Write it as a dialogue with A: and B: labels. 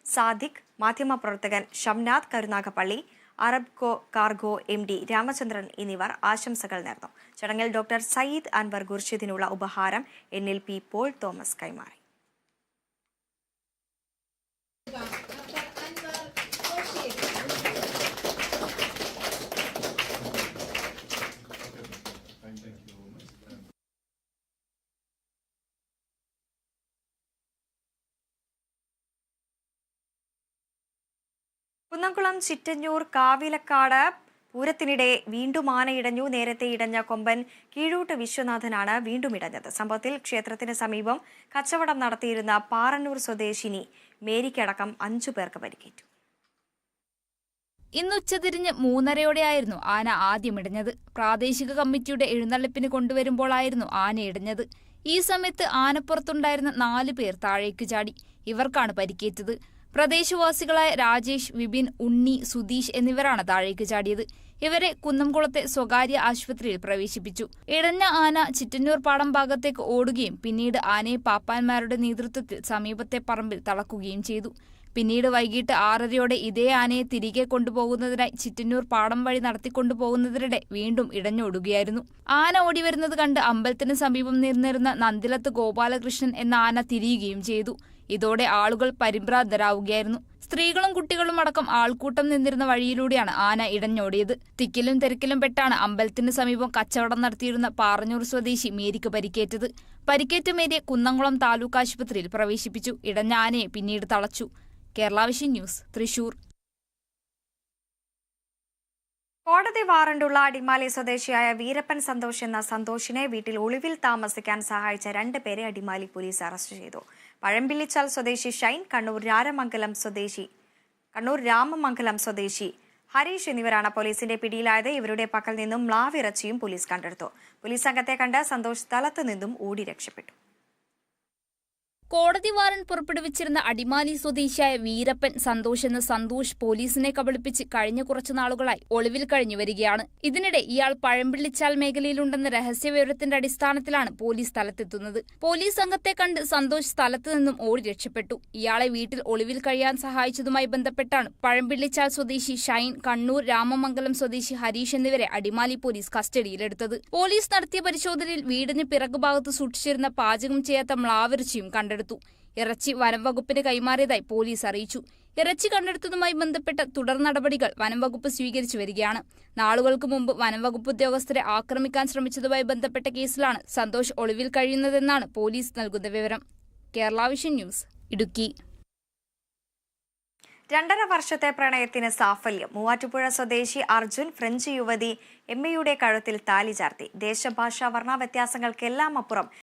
A: സാദിഖ്, മാധ്യമപ്രവർത്തകൻ Shamnath Karunagappally, അറബ്കോ cargo MD Ramachandran എന്നിവർ ആശംസകൾ നേർന്നു. ചടങ്ങിൽ ഡോക്ടർ സയ്യിദ് അൻവർ ഖുർഷിദിനുള്ള ഉപഹാരം NLP പോൾ തോമസ് കൈമാറി. കുന്നംകുളം ചിറ്റഞ്ഞൂർ കാവിലക്കാട് പൂരത്തിനിടെ വീണ്ടും ആന ഇടഞ്ഞു. നേരത്തെ ഇടഞ്ഞ കൊമ്പൻ കീഴൂട്ട് വിശ്വനാഥനാണ് വീണ്ടും ഇടഞ്ഞത്. സംഭവത്തിൽ ക്ഷേത്രത്തിന് സമീപം കച്ചവടം നടത്തിയിരുന്ന പാറന്നൂർ സ്വദേശിനി മേരിക്കടക്കം 5 പേർക്ക് പരിക്കേറ്റു.
B: ഇന്ന് ഉച്ചതിരിഞ്ഞ് 3:30യോടെയായിരുന്നു ആന ആദ്യം ഇടഞ്ഞത്. പ്രാദേശിക കമ്മിറ്റിയുടെ എഴുന്നള്ളിപ്പിന് കൊണ്ടുവരുമ്പോഴായിരുന്നു ആന ഇടഞ്ഞത്. ഈ സമയത്ത് ആനപ്പുറത്തുണ്ടായിരുന്ന 4 പേർ താഴേക്ക് ചാടി. ഇവർക്കാണ് പരിക്കേറ്റത്. പ്രദേശവാസികളായ രാജേഷ്, വിപിൻ, ഉണ്ണി, സുധീഷ് എന്നിവരാണ് താഴേക്ക് ചാടിയത്. ഇവരെ കുന്നംകുളത്തെ സ്വകാര്യ ആശുപത്രിയിൽ പ്രവേശിപ്പിച്ചു. ഇടഞ്ഞ ആന ചിറ്റന്നൂർ പാടം ഭാഗത്തേക്ക് ഓടുകയും പിന്നീട് ആനയെ പാപ്പാന്മാരുടെ നേതൃത്വത്തിൽ സമീപത്തെ പറമ്പിൽ തളക്കുകയും ചെയ്തു. പിന്നീട് വൈകിട്ട് 6:30യോടെ ഇതേ ആനയെ തിരികെ കൊണ്ടുപോകുന്നതിനായി ചിറ്റന്നൂർ പാടം വഴി നടത്തിക്കൊണ്ടുപോകുന്നതിനിടെ വീണ്ടും ഇടഞ്ഞോടുകയായിരുന്നു. ആന ഓടിവരുന്നത് കണ്ട് അമ്പലത്തിന് സമീപം നിന്നിരുന്ന നന്ദിലത്ത് ഗോപാലകൃഷ്ണൻ എന്ന ആന തിരിയുകയും ചെയ്തു. ഇതോടെ ആളുകൾ പരിഭ്രാന്തരാവുകയായിരുന്നു. സ്ത്രീകളും കുട്ടികളും അടക്കം ആൾക്കൂട്ടം നിന്നിരുന്ന വഴിയിലൂടെയാണ് ആന ഇടഞ്ഞോടിയത്. തിക്കിലും തിരക്കിലും പെട്ടാണ് അമ്പലത്തിന് സമീപം കച്ചവടം നടത്തിയിരുന്ന പാറന്നൂർ സ്വദേശി മേരിക്ക് പരിക്കേറ്റത്. പരിക്കേറ്റ മേരിയെ കുന്നംകുളം താലൂക്ക് ആശുപത്രിയിൽ പ്രവേശിപ്പിച്ചു. ഇടഞ്ഞ ആനയെ പിന്നീട് തളച്ചു. Kerala vision news, Thrissur.
A: കോടതി വാറണ്ടുള്ള അടിമാലി സ്വദേശിയായ വീരപ്പൻ സന്തോഷ് എന്ന സന്തോഷിനെ വീട്ടിൽ ഒളിവിൽ താമസിക്കാൻ സഹായിച്ച 2 പേരെ അടിമാലി പോലീസ് അറസ്റ്റ് ചെയ്തു. പഴമ്പിള്ളിച്ചാൽ സ്വദേശി ഷൈൻ, കണ്ണൂർ രാമമംഗലം സ്വദേശി ഹരീഷ് എന്നിവരാണ് പോലീസിന്റെ പിടിയിലായത്. ഇവരുടെ പക്കൽ നിന്നും മ്ലാവിറച്ചിയും പോലീസ് കണ്ടെടുത്തു. പോലീസ് സംഘത്തെ കണ്ട് സന്തോഷ് സ്ഥലത്തു നിന്നും ഓടി രക്ഷപ്പെട്ടു.
B: കോടതി വാറന്റ് പുറപ്പെടുവിച്ചിരുന്ന അടിമാലി സ്വദേശിയായ വീരപ്പൻ സന്തോഷ് എന്ന സന്തോഷ് പോലീസിനെ കബളിപ്പിച്ച് കഴിഞ്ഞ കുറച്ചു നാളുകളായി ഒളിവിൽ കഴിഞ്ഞു വരികയാണ്. ഇതിനിടെ ഇയാൾ പഴമ്പിള്ളിച്ചാൽ മേഖലയിലുണ്ടെന്ന രഹസ്യവിവരത്തിന്റെ അടിസ്ഥാനത്തിലാണ് പോലീസ് സ്ഥലത്തെത്തുന്നത്. പോലീസ് സംഘത്തെ കണ്ട് സന്തോഷ് സ്ഥലത്ത് നിന്നും ഓടി രക്ഷപ്പെട്ടു. ഇയാളെ വീട്ടിൽ ഒളിവിൽ കഴിയാൻ സഹായിച്ചതുമായി ബന്ധപ്പെട്ടാണ് പഴമ്പിള്ളിച്ചാൽ സ്വദേശി ഷൈൻ, കണ്ണൂർ രാമമംഗലം സ്വദേശി ഹരീഷ് എന്നിവരെ അടിമാലി പോലീസ് കസ്റ്റഡിയിലെടുത്തത്. പോലീസ് നടത്തിയ പരിശോധനയിൽ വീടിന് പിറകുഭാഗത്ത് സൂക്ഷിച്ചിരുന്ന പാചകം ചെയ്യാത്ത മ്ലാവിറച്ചിയും കണ്ടെടുത്തു. ഇറച്ചി വനം വകുപ്പിന് കൈമാറിയതായി പോലീസ് അറിയിച്ചു. ഇറച്ചി കണ്ടെടുത്തതുമായി ബന്ധപ്പെട്ട തുടർ നടപടികൾ വനം വകുപ്പ് സ്വീകരിച്ചു വരികയാണ്. നാളുകൾക്ക് മുമ്പ് വനം വകുപ്പ് ഉദ്യോഗസ്ഥരെ ആക്രമിക്കാൻ ശ്രമിച്ചതുമായി ബന്ധപ്പെട്ട കേസിലാണ് സന്തോഷ് ഒളിവിൽ കഴിയുന്നതെന്നാണ് പോലീസ് നൽകുന്ന വിവരം. Kerala vision news, Idukki.
A: 2.5 വർഷത്തെ പ്രണയത്തിന് സാഫല്യം. മൂവാറ്റുപുഴ സ്വദേശി അർജുൻ ഫ്രഞ്ച് യുവതി എമ്മയുടെ കഴുത്തിൽ താലി ചാർത്തി. ദേശഭാഷാ വർണ്ണ വ്യത്യാസങ്ങൾക്കെല്ലാം അപ്പുറം